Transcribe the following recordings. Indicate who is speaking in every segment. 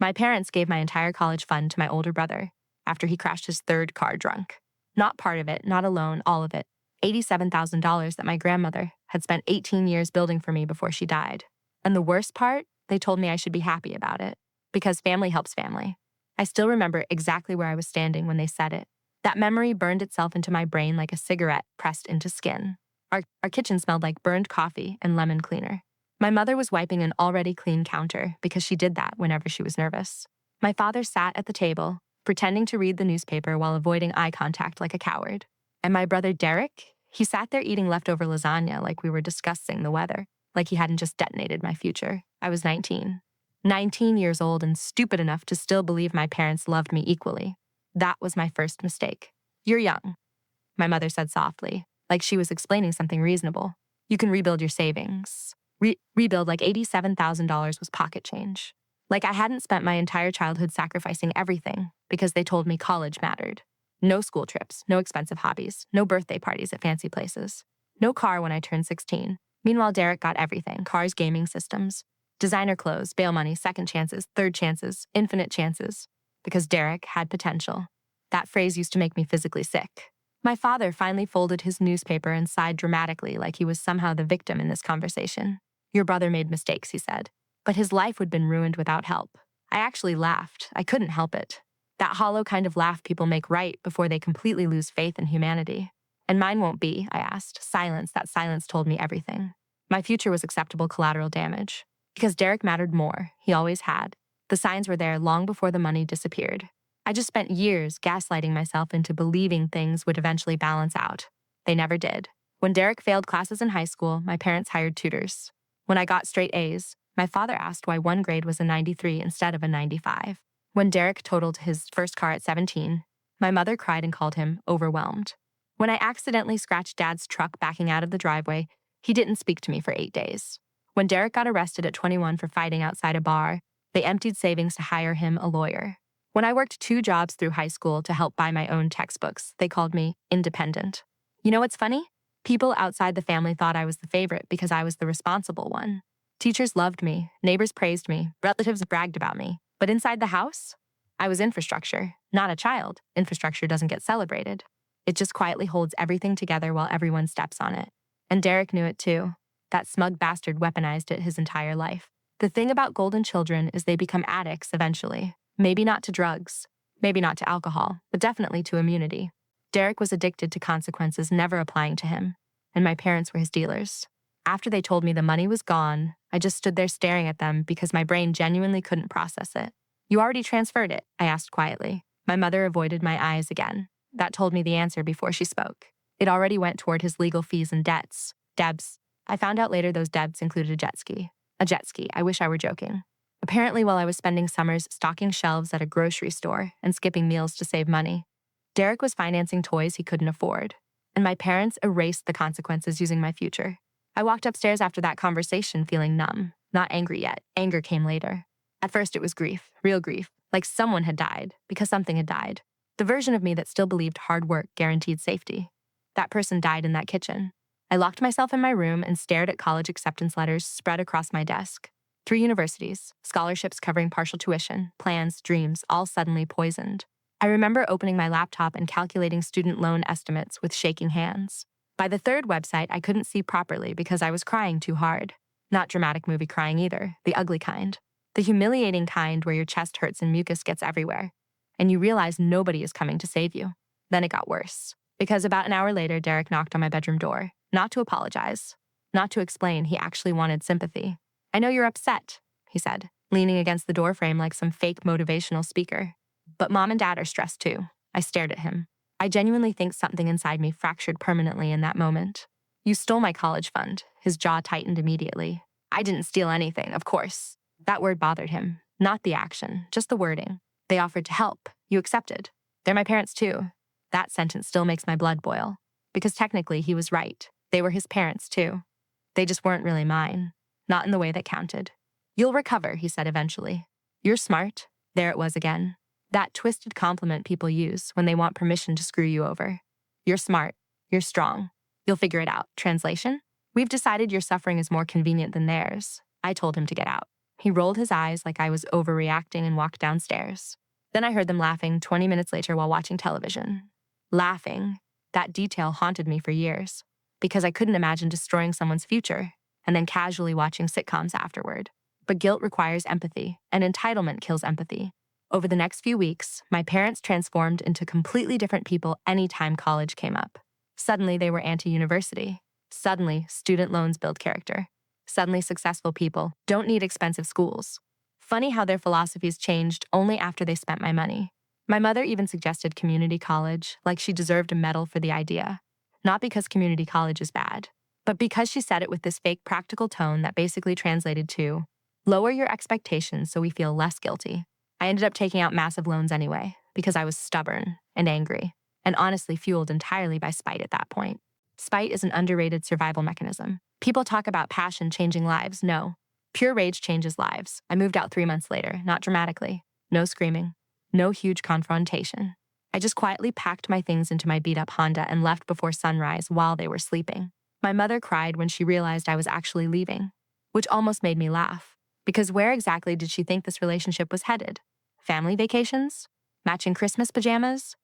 Speaker 1: My parents gave my entire college fund to my older brother after he crashed his third car drunk. Not part of it, not alone, all of it. $87,000 that my grandmother had spent 18 years building for me before she died. And the worst part, they told me I should be happy about it, because family helps family. I still remember exactly where I was standing when they said it. That memory burned itself into my brain like a cigarette pressed into skin. Our kitchen smelled like burned coffee and lemon cleaner. My mother was wiping an already clean counter because she did that whenever she was nervous. My father sat at the table, pretending to read the newspaper while avoiding eye contact like a coward. And my brother Derek, he sat there eating leftover lasagna like we were discussing the weather, like he hadn't just detonated my future. I was 19. 19 years old and stupid enough to still believe my parents loved me equally. That was my first mistake. You're young, my mother said softly, like she was explaining something reasonable. You can rebuild your savings. Rebuild like $87,000 was pocket change. Like I hadn't spent my entire childhood sacrificing everything because they told me college mattered. No school trips, no expensive hobbies, no birthday parties at fancy places. No car when I turned 16. Meanwhile, Derek got everything: cars, gaming systems, designer clothes, bail money, second chances, third chances, infinite chances. Because Derek had potential. That phrase used to make me physically sick. My father finally folded his newspaper and sighed dramatically like he was somehow the victim in this conversation. Your brother made mistakes, he said, but his life would have been ruined without help. I actually laughed. I couldn't help it. That hollow kind of laugh people make right before they completely lose faith in humanity. And mine won't be, I asked. Silence. That silence told me everything. My future was acceptable collateral damage. Because Derek mattered more. He always had. The signs were there long before the money disappeared. I just spent years gaslighting myself into believing things would eventually balance out. They never did. When Derek failed classes in high school, my parents hired tutors. When I got straight A's, my father asked why one grade was a 93 instead of a 95. When Derek totaled his first car at 17, my mother cried and called him overwhelmed. When I accidentally scratched Dad's truck backing out of the driveway, he didn't speak to me for 8 days. When Derek got arrested at 21 for fighting outside a bar, they emptied savings to hire him a lawyer. When I worked 2 jobs through high school to help buy my own textbooks, they called me independent. You know what's funny? People outside the family thought I was the favorite because I was the responsible one. Teachers loved me, neighbors praised me, relatives bragged about me. But inside the house, I was infrastructure, not a child. Infrastructure doesn't get celebrated. It just quietly holds everything together while everyone steps on it. And Derek knew it too. That smug bastard weaponized it his entire life. The thing about golden children is they become addicts eventually. Maybe not to drugs, maybe not to alcohol, but definitely to immunity. Derek was addicted to consequences never applying to him, and my parents were his dealers. After they told me the money was gone, I just stood there staring at them because my brain genuinely couldn't process it. You already transferred it, I asked quietly. My mother avoided my eyes again. That told me the answer before she spoke. It already went toward his legal fees and debts. Debs. I found out later those debts included a jet ski. A jet ski. I wish I were joking. Apparently, while I was spending summers stocking shelves at a grocery store and skipping meals to save money, Derek was financing toys he couldn't afford. And my parents erased the consequences using my future. I walked upstairs after that conversation feeling numb, not angry yet. Anger came later. At first it was grief, real grief, like someone had died because something had died. The version of me that still believed hard work guaranteed safety. That person died in that kitchen. I locked myself in my room and stared at college acceptance letters spread across my desk. 3 universities, scholarships covering partial tuition, plans, dreams, all suddenly poisoned. I remember opening my laptop and calculating student loan estimates with shaking hands. By the 3rd website, I couldn't see properly because I was crying too hard. Not dramatic movie crying either, the ugly kind. The humiliating kind where your chest hurts and mucus gets everywhere, and you realize nobody is coming to save you. Then it got worse, because about an hour later, Derek knocked on my bedroom door, not to apologize, not to explain. He actually wanted sympathy. I know you're upset, he said, leaning against the doorframe like some fake motivational speaker. But Mom and Dad are stressed too. I stared at him. I genuinely think something inside me fractured permanently in that moment. You stole my college fund. His jaw tightened immediately. I didn't steal anything, of course. That word bothered him. Not the action, just the wording. They offered to help. You accepted. They're my parents too. That sentence still makes my blood boil. Because technically he was right. They were his parents too. They just weren't really mine. Not in the way that counted. You'll recover, he said eventually. You're smart. There it was again. That twisted compliment people use when they want permission to screw you over. You're smart. You're strong. You'll figure it out. Translation? We've decided your suffering is more convenient than theirs. I told him to get out. He rolled his eyes like I was overreacting and walked downstairs. Then I heard them laughing 20 minutes later while watching television. Laughing. That detail haunted me for years, because I couldn't imagine destroying someone's future and then casually watching sitcoms afterward. But guilt requires empathy, and entitlement kills empathy. Over the next few weeks, my parents transformed into completely different people anytime college came up. Suddenly, they were anti-university. Suddenly, student loans build character. Suddenly, successful people don't need expensive schools. Funny how their philosophies changed only after they spent my money. My mother even suggested community college, like she deserved a medal for the idea. Not because community college is bad, but because she said it with this fake practical tone that basically translated to, lower your expectations so we feel less guilty. I ended up taking out massive loans anyway, because I was stubborn and angry, and honestly fueled entirely by spite at that point. Spite is an underrated survival mechanism. People talk about passion changing lives. No. Pure rage changes lives. I moved out 3 months later, not dramatically. No screaming. No huge confrontation. I just quietly packed my things into my beat-up Honda and left before sunrise while they were sleeping. My mother cried when she realized I was actually leaving, which almost made me laugh. Because where exactly did she think this relationship was headed? Family vacations? Matching Christmas pajamas?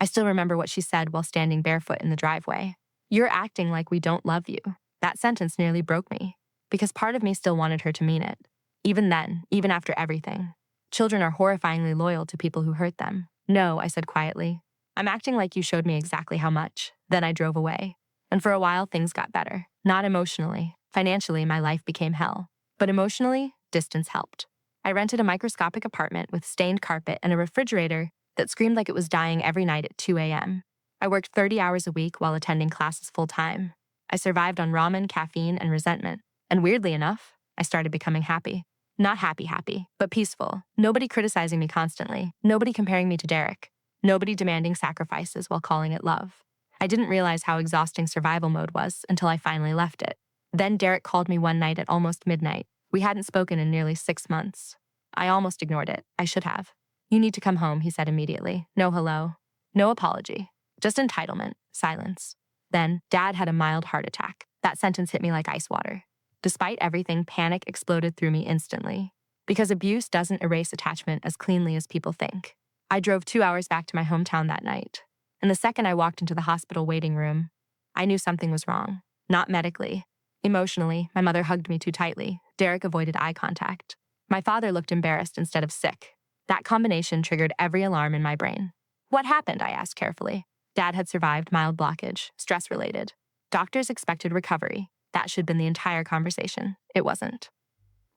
Speaker 1: I still remember what she said while standing barefoot in the driveway. You're acting like we don't love you. That sentence nearly broke me, because part of me still wanted her to mean it. Even then, even after everything. Children are horrifyingly loyal to people who hurt them. No, I said quietly. I'm acting like you showed me exactly how much. Then I drove away. And for a while, things got better. Not emotionally. Financially, my life became hell. But emotionally, distance helped. I rented a microscopic apartment with stained carpet and a refrigerator that screamed like it was dying every night at 2 a.m. I worked 30 hours a week while attending classes full-time. I survived on ramen, caffeine, and resentment. And weirdly enough, I started becoming happy. Not happy, but peaceful. Nobody criticizing me constantly. Nobody comparing me to Derek. Nobody demanding sacrifices while calling it love. I didn't realize how exhausting survival mode was until I finally left it. Then Derek called me one night at almost midnight. We hadn't spoken in nearly 6 months. I almost ignored it. I should have. You need to come home, he said immediately. No hello. No apology. Just entitlement. Silence. Then, Dad had a mild heart attack. That sentence hit me like ice water. Despite everything, panic exploded through me instantly. Because abuse doesn't erase attachment as cleanly as people think. I drove 2 hours back to my hometown that night. And the second I walked into the hospital waiting room, I knew something was wrong. Not medically. Emotionally, my mother hugged me too tightly. Derek avoided eye contact. My father looked embarrassed instead of sick. That combination triggered every alarm in my brain. What happened? I asked carefully. Dad had survived mild blockage, stress-related. Doctors expected recovery. That should have been the entire conversation. It wasn't.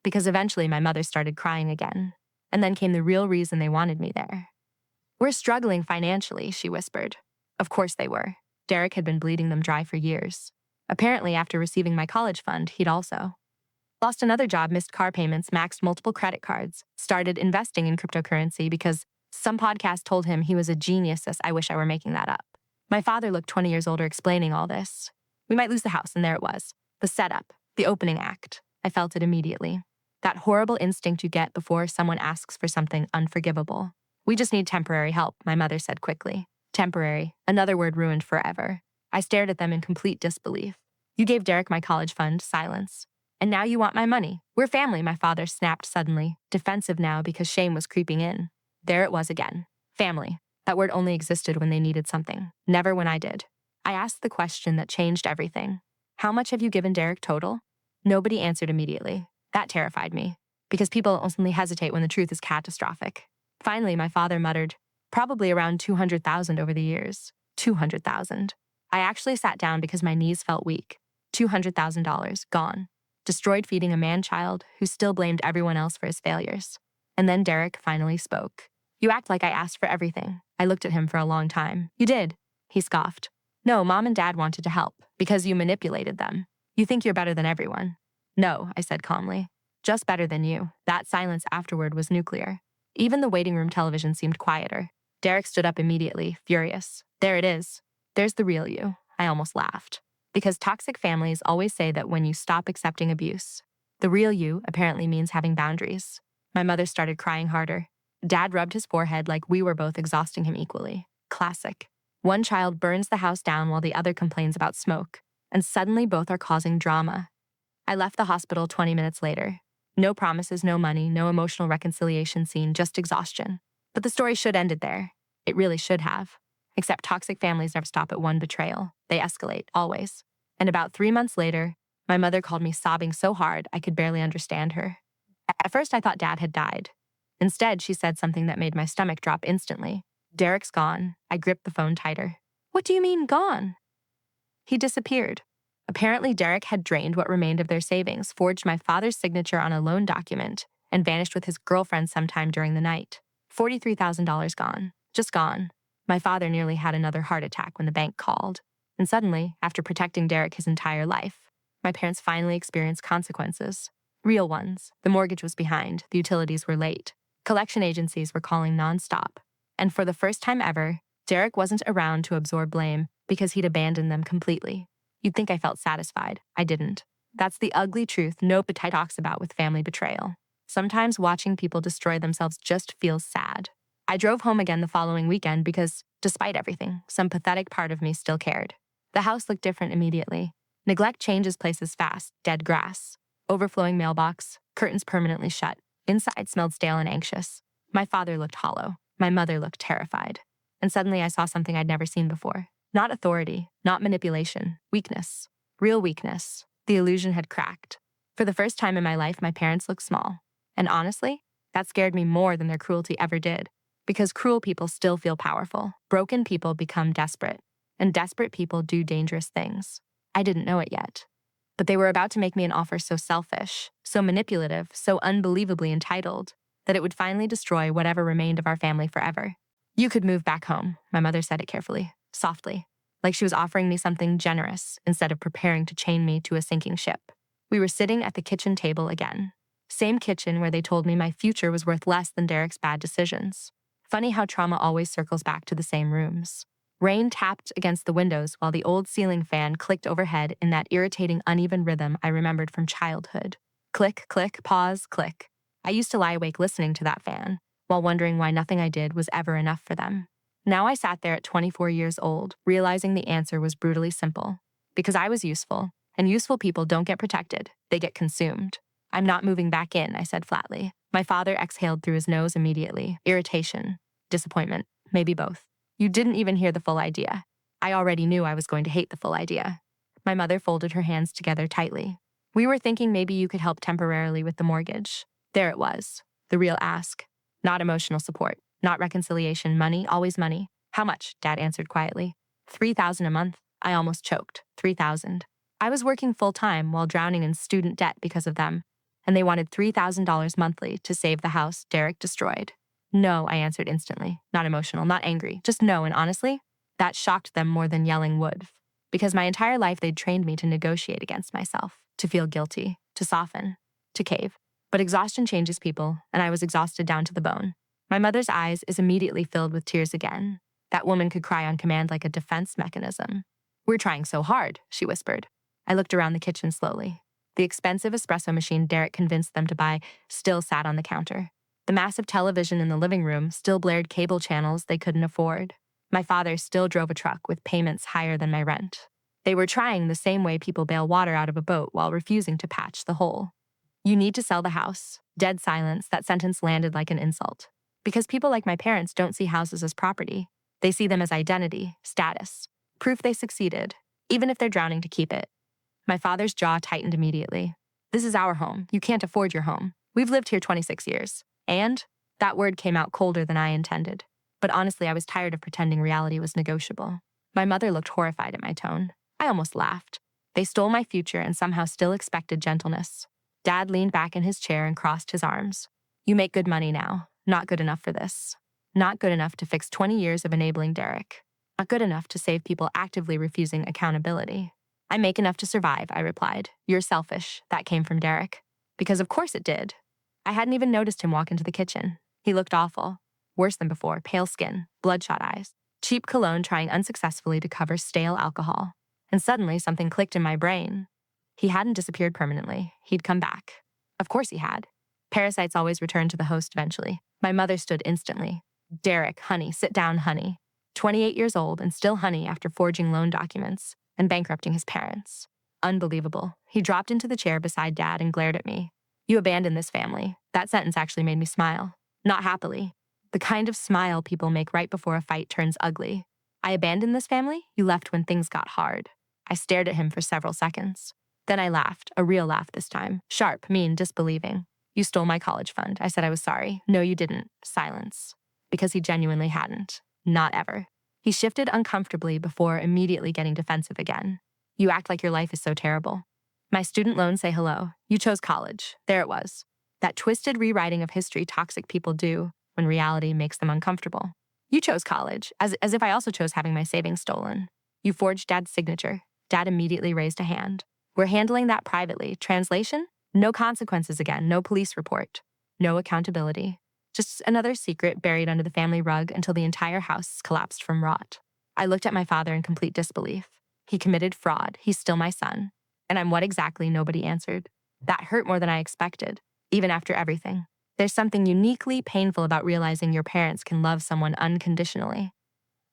Speaker 1: Because eventually my mother started crying again. And then came the real reason they wanted me there. We're struggling financially, she whispered. Of course they were. Derek had been bleeding them dry for years. Apparently, after receiving my college fund, he'd also lost another job, missed car payments, maxed multiple credit cards, started investing in cryptocurrency because some podcast told him he was a genius. I wish I were making that up. My father looked 20 years older explaining all this. We might lose the house, and there it was. The setup, the opening act. I felt it immediately. That horrible instinct you get before someone asks for something unforgivable. We just need temporary help, my mother said quickly. Temporary, another word ruined forever. I stared at them in complete disbelief. You gave Derek my college fund, silence. And now you want my money. We're family, my father snapped suddenly, defensive now because shame was creeping in. There it was again. Family. That word only existed when they needed something, never when I did. I asked the question that changed everything. How much have you given Derek total? Nobody answered immediately. That terrified me, because people only hesitate when the truth is catastrophic. Finally, my father muttered, probably around 200,000 over the years. 200,000. I actually sat down because my knees felt weak. $200,000, gone. Destroyed feeding a man-child who still blamed everyone else for his failures. And then Derek finally spoke. You act like I asked for everything. I looked at him for a long time. You did. He scoffed. No, Mom and Dad wanted to help, because you manipulated them. You think you're better than everyone. No, I said calmly. Just better than you. That silence afterward was nuclear. Even the waiting room television seemed quieter. Derek stood up immediately, furious. There it is. There's the real you. I almost laughed. Because toxic families always say that when you stop accepting abuse, the real you apparently means having boundaries. My mother started crying harder. Dad rubbed his forehead like we were both exhausting him equally. Classic. One child burns the house down while the other complains about smoke, and suddenly both are causing drama. I left the hospital 20 minutes later. No promises, no money, no emotional reconciliation scene, just exhaustion. But the story should ended there. It really should have. Except toxic families never stop at one betrayal. They escalate, always. And about 3 months later, my mother called me sobbing so hard I could barely understand her. At first, I thought Dad had died. Instead, she said something that made my stomach drop instantly. Derek's gone. I gripped the phone tighter. What do you mean, gone? He disappeared. Apparently, Derek had drained what remained of their savings, forged my father's signature on a loan document, and vanished with his girlfriend sometime during the night. $43,000 gone. Just gone. My father nearly had another heart attack when the bank called. And suddenly, after protecting Derek his entire life, my parents finally experienced consequences. Real ones. The mortgage was behind. The utilities were late. Collection agencies were calling nonstop. And for the first time ever, Derek wasn't around to absorb blame because he'd abandoned them completely. You'd think I felt satisfied. I didn't. That's the ugly truth nobody talks about with family betrayal. Sometimes watching people destroy themselves just feels sad. I drove home again the following weekend because, despite everything, some pathetic part of me still cared. The house looked different immediately. Neglect changes places fast. Dead grass. Overflowing mailbox. Curtains permanently shut. Inside smelled stale and anxious. My father looked hollow. My mother looked terrified. And suddenly I saw something I'd never seen before. Not authority, not manipulation, weakness. Real weakness. The illusion had cracked. For the first time in my life, my parents looked small. And honestly, that scared me more than their cruelty ever did. Because cruel people still feel powerful. Broken people become desperate. And desperate people do dangerous things. I didn't know it yet. But they were about to make me an offer so selfish, so manipulative, so unbelievably entitled, that it would finally destroy whatever remained of our family forever. You could move back home, my mother said it carefully, softly, like she was offering me something generous instead of preparing to chain me to a sinking ship. We were sitting at the kitchen table again. Same kitchen where they told me my future was worth less than Derek's bad decisions. Funny how trauma always circles back to the same rooms. Rain tapped against the windows while the old ceiling fan clicked overhead in that irritating uneven rhythm I remembered from childhood. Click, click, pause, click. I used to lie awake listening to that fan, while wondering why nothing I did was ever enough for them. Now I sat there at 24 years old, realizing the answer was brutally simple. Because I was useful, and useful people don't get protected, they get consumed. I'm not moving back in, I said flatly. My father exhaled through his nose immediately. Irritation. Disappointment. Maybe both. You didn't even hear the full idea. I already knew I was going to hate the full idea. My mother folded her hands together tightly. We were thinking maybe you could help temporarily with the mortgage. There it was. The real ask. Not emotional support. Not reconciliation. Money. Always money. How much? Dad answered quietly. $3,000 a month. I almost choked. $3,000. I was working full-time while drowning in student debt because of them. And they wanted $3,000 monthly to save the house Derek destroyed. No, I answered instantly. Not emotional, not angry, just no, and honestly, that shocked them more than yelling would. Because my entire life they'd trained me to negotiate against myself, to feel guilty, to soften, to cave. But exhaustion changes people, and I was exhausted down to the bone. My mother's eyes is immediately filled with tears again. That woman could cry on command like a defense mechanism. We're trying so hard, she whispered. I looked around the kitchen slowly. The expensive espresso machine Derek convinced them to buy still sat on the counter. The massive television in the living room still blared cable channels they couldn't afford. My father still drove a truck with payments higher than my rent. They were trying the same way people bail water out of a boat while refusing to patch the hole. You need to sell the house. Dead silence, that sentence landed like an insult. Because people like my parents don't see houses as property. They see them as identity, status, proof they succeeded, even if they're drowning to keep it. My father's jaw tightened immediately. This is our home. You can't afford your home. We've lived here 26 years. And that word came out colder than I intended. But honestly, I was tired of pretending reality was negotiable. My mother looked horrified at my tone. I almost laughed. They stole my future and somehow still expected gentleness. Dad leaned back in his chair and crossed his arms. You make good money now. Not good enough for this. Not good enough to fix 20 years of enabling Derek. Not good enough to save people actively refusing accountability. I make enough to survive, I replied. You're selfish. That came from Derek. Because of course it did. I hadn't even noticed him walk into the kitchen. He looked awful. Worse than before, pale skin, bloodshot eyes, cheap cologne trying unsuccessfully to cover stale alcohol. And suddenly something clicked in my brain. He hadn't disappeared permanently. He'd come back. Of course he had. Parasites always return to the host eventually. My mother stood instantly. Derek, honey, sit down, honey. 28 years old and still honey after forging loan documents and bankrupting his parents. Unbelievable. He dropped into the chair beside Dad and glared at me. You abandoned this family. That sentence actually made me smile. Not happily. The kind of smile people make right before a fight turns ugly. I abandoned this family? You left when things got hard. I stared at him for several seconds. Then I laughed, a real laugh this time. Sharp, mean, disbelieving. You stole my college fund. I said I was sorry. No, you didn't. Silence. Because he genuinely hadn't. Not ever. He shifted uncomfortably before immediately getting defensive again. You act like your life is so terrible. My student loans say hello. You chose college. There it was. That twisted rewriting of history toxic people do when reality makes them uncomfortable. You chose college, as if I also chose having my savings stolen. You forged Dad's signature. Dad immediately raised a hand. We're handling that privately. Translation? No consequences again, no police report. No accountability. Just another secret buried under the family rug until the entire house collapsed from rot. I looked at my father in complete disbelief. He committed fraud. He's still my son. And I'm what exactly? Nobody answered. That hurt more than I expected, even after everything. There's something uniquely painful about realizing your parents can love someone unconditionally,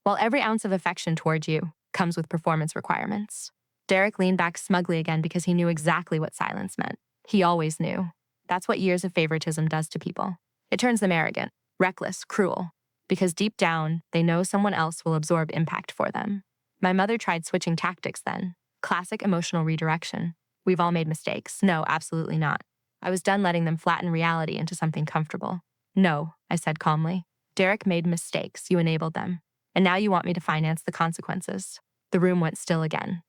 Speaker 1: while every ounce of affection toward you comes with performance requirements. Derek leaned back smugly again because he knew exactly what silence meant. He always knew. That's what years of favoritism does to people. It turns them arrogant, reckless, cruel, because deep down, they know someone else will absorb impact for them. My mother tried switching tactics then. Classic emotional redirection. We've all made mistakes. No, absolutely not. I was done letting them flatten reality into something comfortable. No, I said calmly. Derek made mistakes. You enabled them. And now you want me to finance the consequences. The room went still again.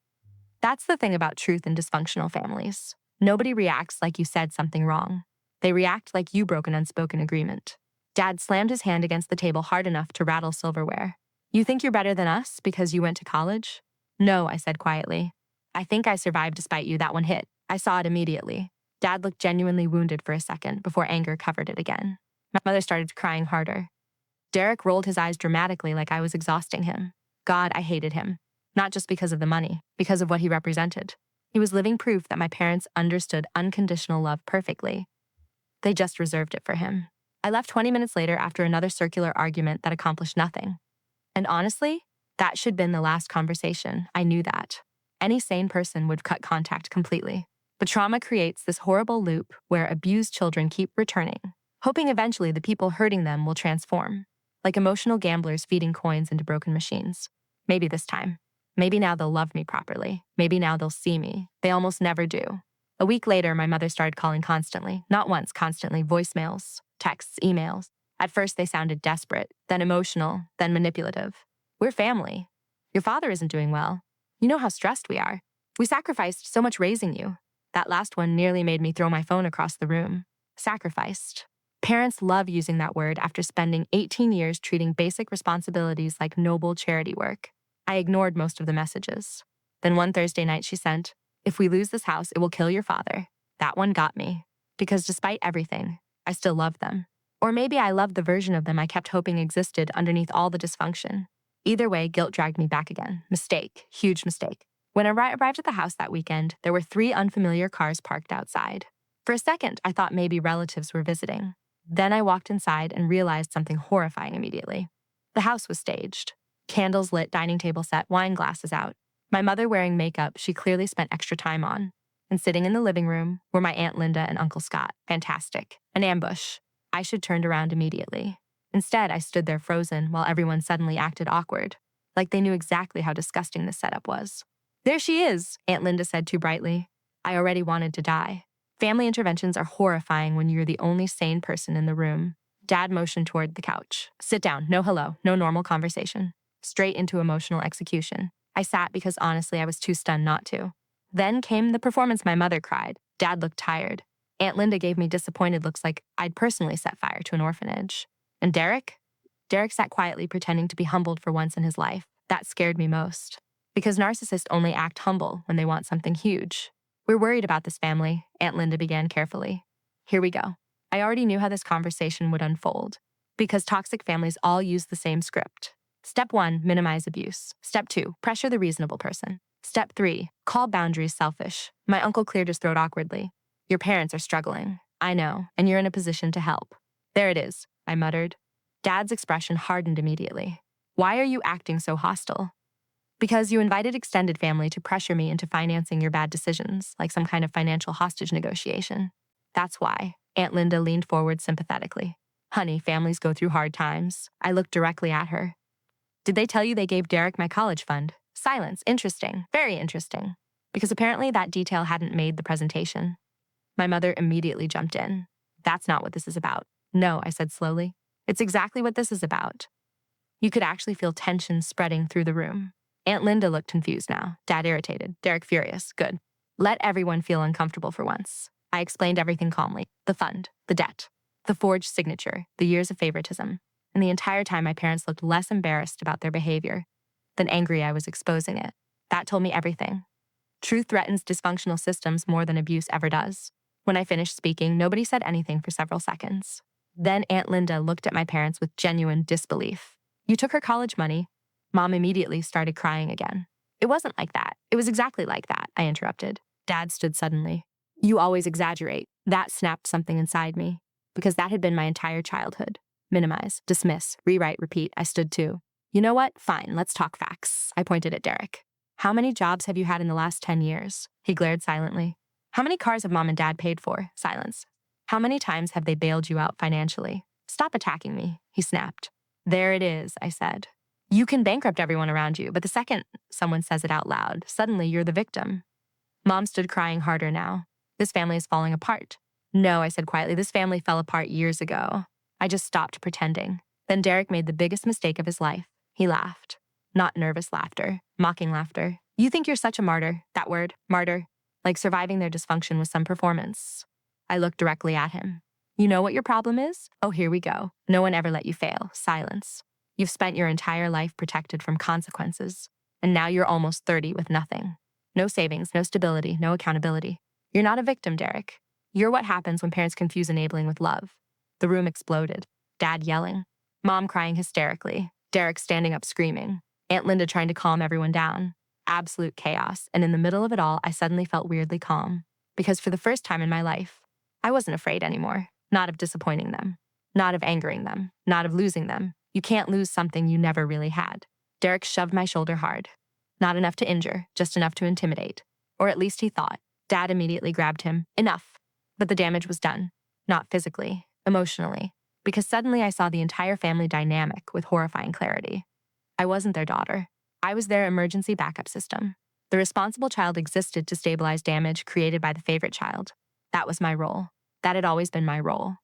Speaker 1: That's the thing about truth in dysfunctional families. Nobody reacts like you said something wrong. They react like you broke an unspoken agreement. Dad slammed his hand against the table hard enough to rattle silverware. You think you're better than us because you went to college? No, I said quietly. I think I survived despite you. That one hit. I saw it immediately. Dad looked genuinely wounded for a second before anger covered it again. My mother started crying harder. Derek rolled his eyes dramatically like I was exhausting him. God, I hated him. Not just because of the money, because of what he represented. He was living proof that my parents understood unconditional love perfectly. They just reserved it for him. I left 20 minutes later after another circular argument that accomplished nothing. And honestly, that should have been the last conversation. I knew that. Any sane person would cut contact completely. But trauma creates this horrible loop where abused children keep returning, hoping eventually the people hurting them will transform, like emotional gamblers feeding coins into broken machines. Maybe this time. Maybe now they'll love me properly. Maybe now they'll see me. They almost never do. A week later, my mother started calling constantly. Not once, constantly. Voicemails, texts, emails. At first, they sounded desperate, then emotional, then manipulative. We're family. Your father isn't doing well. You know how stressed we are. We sacrificed so much raising you. That last one nearly made me throw my phone across the room. Sacrificed. Parents love using that word after spending 18 years treating basic responsibilities like noble charity work. I ignored most of the messages. Then one Thursday night she sent, "If we lose this house, it will kill your father." That one got me. Because despite everything, I still loved them. Or maybe I loved the version of them I kept hoping existed underneath all the dysfunction. Either way, guilt dragged me back again. Mistake. Huge mistake. When I arrived at the house that weekend, there were 3 unfamiliar cars parked outside. For a second, I thought maybe relatives were visiting. Then I walked inside and realized something horrifying immediately. The house was staged. Candles lit, dining table set, wine glasses out. My mother wearing makeup she clearly spent extra time on. And sitting in the living room were my Aunt Linda and Uncle Scott. Fantastic. An ambush. I should turned around immediately. Instead, I stood there frozen while everyone suddenly acted awkward, like they knew exactly how disgusting this setup was. "There she is," Aunt Linda said too brightly. I already wanted to die. Family interventions are horrifying when you're the only sane person in the room. Dad motioned toward the couch. "Sit down. No hello. No normal conversation." Straight into emotional execution. I sat because honestly I was too stunned not to. Then came the performance. My mother cried. Dad looked tired. Aunt Linda gave me disappointed looks like I'd personally set fire to an orphanage. And Derek? Derek sat quietly pretending to be humbled for once in his life. That scared me most. Because narcissists only act humble when they want something huge. "We're worried about this family," Aunt Linda began carefully. Here we go. I already knew how this conversation would unfold. Because toxic families all use the same script. Step 1, minimize abuse. Step 2, pressure the reasonable person. Step 3, call boundaries selfish. My uncle cleared his throat awkwardly. "Your parents are struggling. I know, and you're in a position to help." "There it is," I muttered. Dad's expression hardened immediately. "Why are you acting so hostile?" "Because you invited extended family to pressure me into financing your bad decisions, like some kind of financial hostage negotiation." That's why. Aunt Linda leaned forward sympathetically. Honey, families go through hard times. I looked directly at her. Did they tell you they gave Derek my college fund? Silence. Interesting. Very interesting. Because apparently that detail hadn't made the presentation. My mother immediately jumped in. That's not what this is about. No, I said slowly. It's exactly what this is about. You could actually feel tension spreading through the room. Aunt Linda looked confused now. Dad irritated. Derek furious. Good. Let everyone feel uncomfortable for once. I explained everything calmly. The fund, the debt, the forged signature, the years of favoritism. And the entire time my parents looked less embarrassed about their behavior than angry I was exposing it. That told me everything. Truth threatens dysfunctional systems more than abuse ever does. When I finished speaking, nobody said anything for several seconds. Then Aunt Linda looked at my parents with genuine disbelief. You took her college money. Mom immediately started crying again. It wasn't like that. It was exactly like that, I interrupted. Dad stood suddenly. You always exaggerate. That snapped something inside me, because that had been my entire childhood. Minimize, dismiss, rewrite, repeat. I stood too. You know what? Fine, let's talk facts. I pointed at Derek. How many jobs have you had in the last 10 years? He glared silently. How many cars have Mom and Dad paid for? Silence. How many times have they bailed you out financially? Stop attacking me, he snapped. There it is, I said. You can bankrupt everyone around you, but the second someone says it out loud, suddenly you're the victim. Mom stood crying harder now. This family is falling apart. No, I said quietly, this family fell apart years ago. I just stopped pretending. Then Derek made the biggest mistake of his life. He laughed. Not nervous laughter, mocking laughter. You think you're such a martyr, that word, martyr, like surviving their dysfunction was some performance. I looked directly at him. You know what your problem is? Oh, here we go. No one ever let you fail. Silence. You've spent your entire life protected from consequences, and now you're almost 30 with nothing. No savings, no stability, no accountability. You're not a victim, Derek. You're what happens when parents confuse enabling with love. The room exploded. Dad yelling. Mom crying hysterically. Derek standing up screaming. Aunt Linda trying to calm everyone down. Absolute chaos, and in the middle of it all, I suddenly felt weirdly calm. Because for the first time in my life, I wasn't afraid anymore. Not of disappointing them. Not of angering them. Not of losing them. You can't lose something you never really had. Derek shoved my shoulder hard. Not enough to injure, just enough to intimidate. Or at least he thought. Dad immediately grabbed him. Enough. But the damage was done. Not physically, emotionally. Because suddenly I saw the entire family dynamic with horrifying clarity. I wasn't their daughter. I was their emergency backup system. The responsible child existed to stabilize damage created by the favorite child. That was my role. That had always been my role.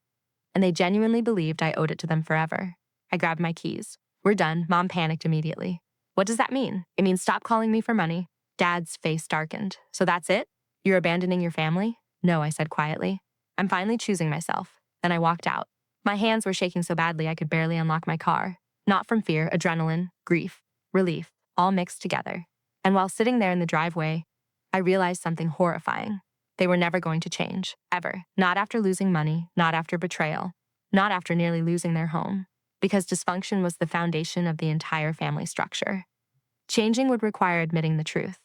Speaker 1: And they genuinely believed I owed it to them forever. I grabbed my keys. We're done. Mom panicked immediately. What does that mean? It means stop calling me for money. Dad's face darkened. So that's it? You're abandoning your family? No, I said quietly. I'm finally choosing myself. Then I walked out. My hands were shaking so badly I could barely unlock my car. Not from fear, adrenaline, grief, relief, all mixed together. And while sitting there in the driveway, I realized something horrifying. They were never going to change, ever. Not after losing money, not after betrayal, not after nearly losing their home. Because dysfunction was the foundation of the entire family structure. Changing would require admitting the truth.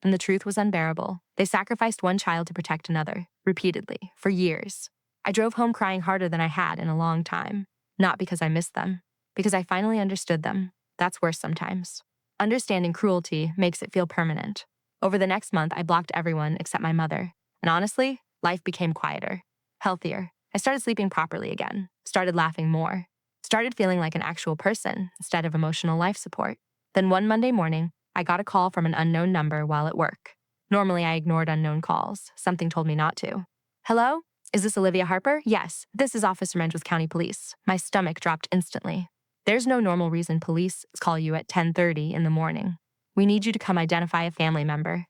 Speaker 1: And the truth was unbearable. They sacrificed one child to protect another, repeatedly, for years. I drove home crying harder than I had in a long time. Not because I missed them. Because I finally understood them. That's worse sometimes. Understanding cruelty makes it feel permanent. Over the next month, I blocked everyone except my mother. And honestly, life became quieter, healthier. I started sleeping properly again, started laughing more, started feeling like an actual person instead of emotional life support. Then one Monday morning, I got a call from an unknown number while at work. Normally, I ignored unknown calls. Something told me not to. Hello? Is this Olivia Harper? Yes, this is Officer Menj with County Police. My stomach dropped instantly. There's no normal reason police call you at 10:30 in the morning. We need you to come identify a family member.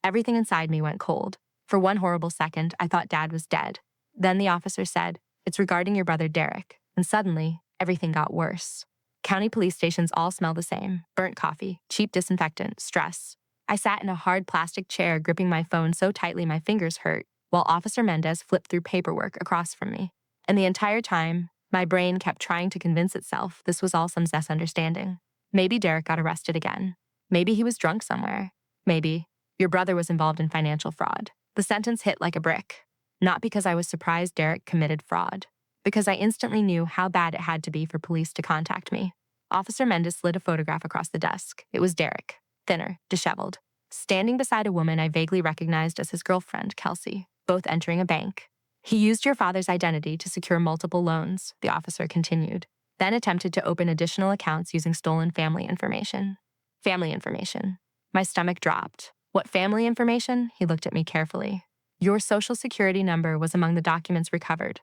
Speaker 1: Everything inside me went cold. For one horrible second, I thought Dad was dead. Then the officer said, "It's regarding your brother Derek." And suddenly, everything got worse. County police stations all smell the same. Burnt coffee, cheap disinfectant, stress. I sat in a hard plastic chair gripping my phone so tightly my fingers hurt, while Officer Mendez flipped through paperwork across from me. And the entire time, my brain kept trying to convince itself this was all some misunderstanding. Maybe Derek got arrested again. Maybe he was drunk somewhere. Maybe your brother was involved in financial fraud. The sentence hit like a brick. Not because I was surprised Derek committed fraud, because I instantly knew how bad it had to be for police to contact me. Officer Mendez slid a photograph across the desk. It was Derek, thinner, disheveled, standing beside a woman I vaguely recognized as his girlfriend, Kelsey, both entering a bank. He used your father's identity to secure multiple loans, the officer continued, then attempted to open additional accounts using stolen family information. Family information. My stomach dropped. What family information? He looked at me carefully. Your social security number was among the documents recovered.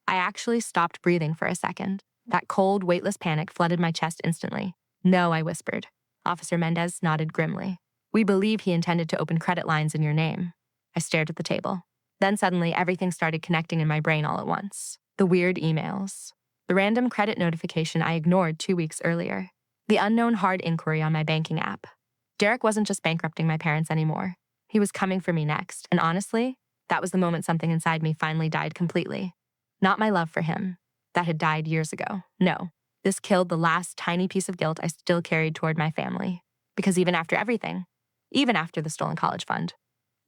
Speaker 1: I actually stopped breathing for a second. That cold, weightless panic flooded my chest instantly. No, I whispered. Officer Mendez nodded grimly. We believe he intended to open credit lines in your name. I stared at the table. Then suddenly everything started connecting in my brain all at once. The weird emails. The random credit notification I ignored 2 weeks earlier. The unknown hard inquiry on my banking app. Derek wasn't just bankrupting my parents anymore. He was coming for me next, and honestly, that was the moment something inside me finally died completely. Not my love for him. That had died years ago. No. This killed the last tiny piece of guilt I still carried toward my family. Because even after everything, even after the stolen college fund,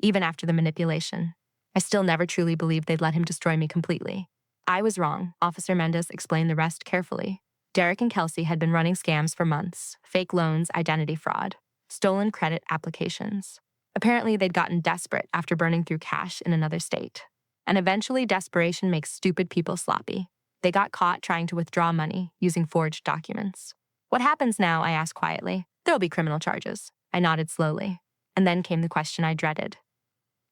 Speaker 1: even after the manipulation, I still never truly believed they'd let him destroy me completely. I was wrong. Officer Mendez explained the rest carefully. Derek and Kelsey had been running scams for months, fake loans, identity fraud, stolen credit applications. Apparently, they'd gotten desperate after burning through cash in another state. And eventually, desperation makes stupid people sloppy. They got caught trying to withdraw money using forged documents. What happens now? I asked quietly. There'll be criminal charges. I nodded slowly. And then came the question I dreaded.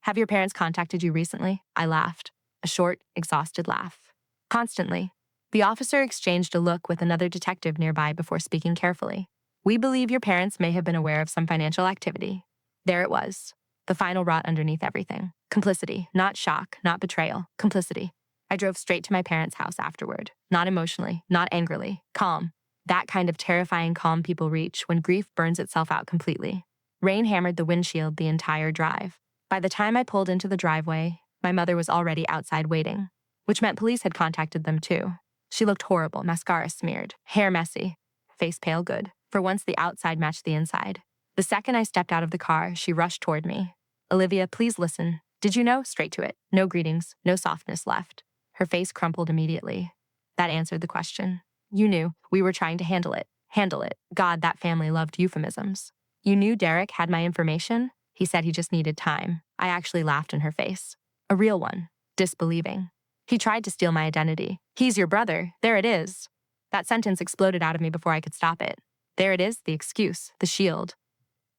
Speaker 1: Have your parents contacted you recently? I laughed. A short, exhausted laugh. Constantly. The officer exchanged a look with another detective nearby before speaking carefully. We believe your parents may have been aware of some financial activity. There it was. The final rot underneath everything. Complicity, not shock, not betrayal. Complicity. I drove straight to my parents' house afterward. Not emotionally, not angrily. Calm. That kind of terrifying calm people reach when grief burns itself out completely. Rain hammered the windshield the entire drive. By the time I pulled into the driveway, my mother was already outside waiting, which meant police had contacted them too. She looked horrible, mascara smeared, hair messy, face pale good. For once, the outside matched the inside. The second I stepped out of the car, she rushed toward me. Olivia, please listen. Did you know? Straight to it. No greetings, no softness left. Her face crumpled immediately. That answered the question. You knew. We were trying to handle it. Handle it. God, that family loved euphemisms. You knew Derek had my information? He said he just needed time. I actually laughed in her face. A real one. Disbelieving. He tried to steal my identity. He's your brother. There it is. That sentence exploded out of me before I could stop it. There it is, the excuse, the shield.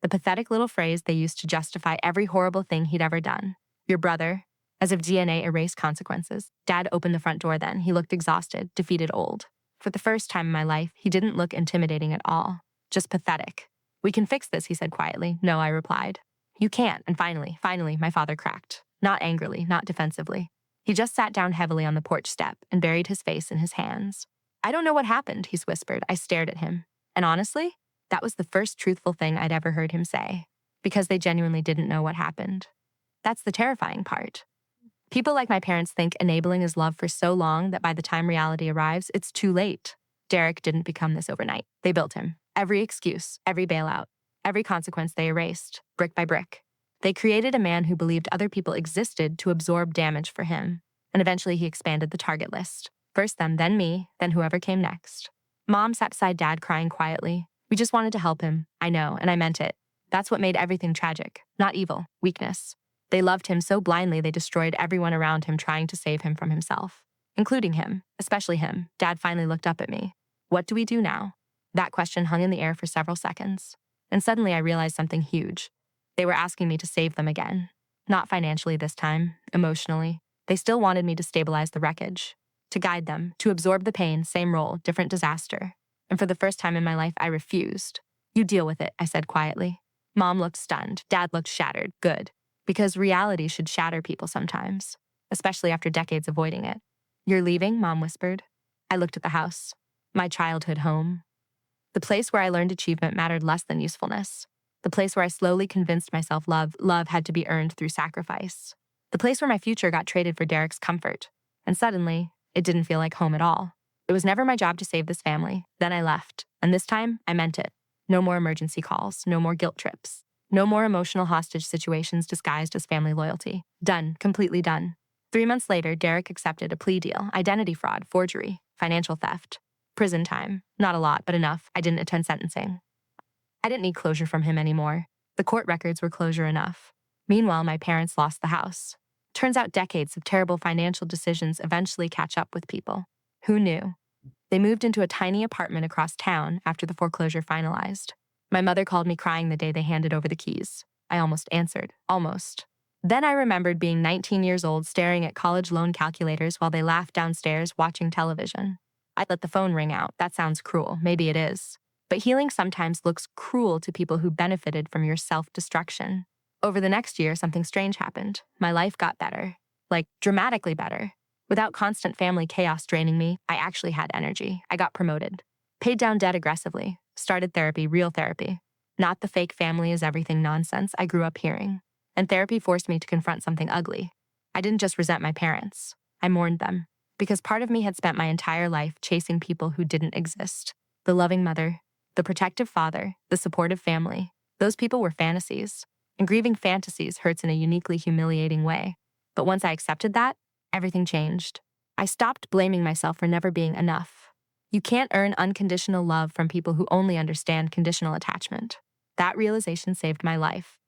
Speaker 1: The pathetic little phrase they used to justify every horrible thing he'd ever done. Your brother. As if DNA erased consequences. Dad opened the front door then. He looked exhausted, defeated, old. For the first time in my life, he didn't look intimidating at all. Just pathetic. We can fix this, he said quietly. No, I replied. You can't. And finally, my father cracked. Not angrily, not defensively. He just sat down heavily on the porch step and buried his face in his hands. I don't know what happened, he whispered. I stared at him. And honestly, that was the first truthful thing I'd ever heard him say. Because they genuinely didn't know what happened. That's the terrifying part. People like my parents think enabling is love for so long that by the time reality arrives, it's too late. Derek didn't become this overnight. They built him. Every excuse, every bailout, every consequence they erased, brick by brick. They created a man who believed other people existed to absorb damage for him. And eventually he expanded the target list. First them, then me, then whoever came next. Mom sat beside Dad crying quietly. We just wanted to help him. I know, and I meant it. That's what made everything tragic. Not evil, weakness. They loved him so blindly they destroyed everyone around him trying to save him from himself. Including him, especially him. Dad finally looked up at me. What do we do now? That question hung in the air for several seconds. And suddenly I realized something huge. They were asking me to save them again. Not financially this time, emotionally. They still wanted me to stabilize the wreckage. To guide them, to absorb the pain, same role, different disaster. And for the first time in my life, I refused. You deal with it, I said quietly. Mom looked stunned. Dad looked shattered. Good. Because reality should shatter people sometimes, especially after decades avoiding it. You're leaving, Mom whispered. I looked at the house. My childhood home. The place where I learned achievement mattered less than usefulness. The place where I slowly convinced myself love had to be earned through sacrifice. The place where my future got traded for Derek's comfort. And suddenly, it didn't feel like home at all. It was never my job to save this family. Then I left. And this time, I meant it. No more emergency calls, no more guilt trips. No more emotional hostage situations disguised as family loyalty. Done. Completely done. 3 months later, Derek accepted a plea deal, identity fraud, forgery, financial theft. Prison time. Not a lot, but enough. I didn't attend sentencing. I didn't need closure from him anymore. The court records were closure enough. Meanwhile, my parents lost the house. Turns out decades of terrible financial decisions eventually catch up with people. Who knew? They moved into a tiny apartment across town after the foreclosure finalized. My mother called me crying the day they handed over the keys. I almost answered. Almost. Then I remembered being 19 years old staring at college loan calculators while they laughed downstairs watching television. I let the phone ring out. That sounds cruel. Maybe it is. But healing sometimes looks cruel to people who benefited from your self-destruction. Over the next year, something strange happened. My life got better. Like, dramatically better. Without constant family chaos draining me, I actually had energy. I got promoted. Paid down debt aggressively. Started therapy, real therapy. Not the fake family is everything nonsense I grew up hearing. And therapy forced me to confront something ugly. I didn't just resent my parents. I mourned them. Because part of me had spent my entire life chasing people who didn't exist. The loving mother, the protective father, the supportive family. Those people were fantasies. And grieving fantasies hurts in a uniquely humiliating way. But once I accepted that, everything changed. I stopped blaming myself for never being enough. You can't earn unconditional love from people who only understand conditional attachment. That realization saved my life.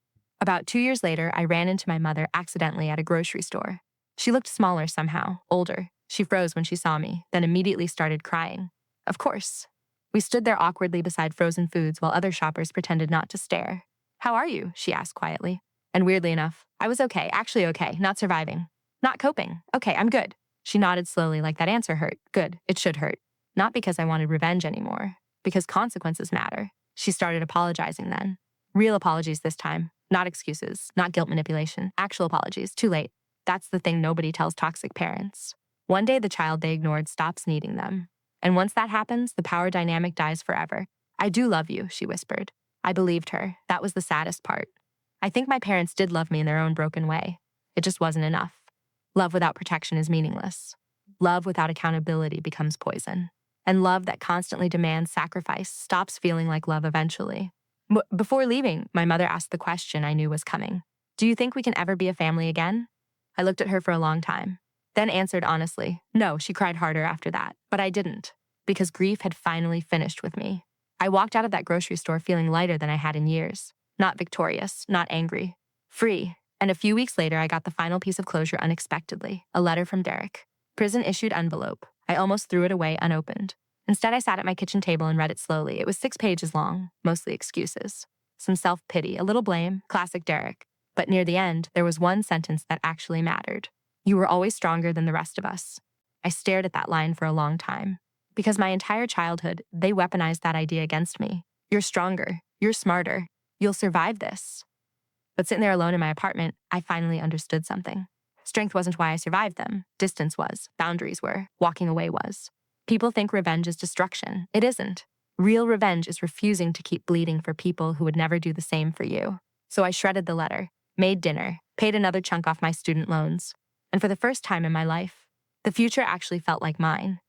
Speaker 1: About 2 years later, I ran into my mother accidentally at a grocery store. She looked smaller somehow, older. She froze when she saw me, then immediately started crying. Of course. We stood there awkwardly beside frozen foods while other shoppers pretended not to stare. "How are you?" she asked quietly. And weirdly enough, I was okay, actually okay, not surviving. Not coping. Okay, I'm good. She nodded slowly like that answer hurt. Good, it should hurt. Not because I wanted revenge anymore. Because consequences matter. She started apologizing then. Real apologies this time. Not excuses, not guilt manipulation. Actual apologies. Too late. That's the thing nobody tells toxic parents. One day the child they ignored stops needing them. And once that happens, the power dynamic dies forever. "I do love you," she whispered. I believed her. That was the saddest part. I think my parents did love me in their own broken way. It just wasn't enough. Love without protection is meaningless. Love without accountability becomes poison. And love that constantly demands sacrifice stops feeling like love eventually. Before leaving, my mother asked the question I knew was coming. "Do you think we can ever be a family again?" I looked at her for a long time, then answered honestly. No, she cried harder after that. But I didn't, because grief had finally finished with me. I walked out of that grocery store feeling lighter than I had in years. Not victorious, not angry. Free. And a few weeks later, I got the final piece of closure unexpectedly. A letter from Derek. Prison-issued envelope. I almost threw it away unopened. Instead, I sat at my kitchen table and read it slowly. It was 6 pages long, mostly excuses. Some self-pity, a little blame, classic Derek. But near the end, there was one sentence that actually mattered. "You were always stronger than the rest of us." I stared at that line for a long time. Because my entire childhood, they weaponized that idea against me. You're stronger. You're smarter. You'll survive this. But sitting there alone in my apartment, I finally understood something. Strength wasn't why I survived them. Distance was. Boundaries were. Walking away was. People think revenge is destruction. It isn't. Real revenge is refusing to keep bleeding for people who would never do the same for you. So I shredded the letter, made dinner, paid another chunk off my student loans. And for the first time in my life, the future actually felt like mine.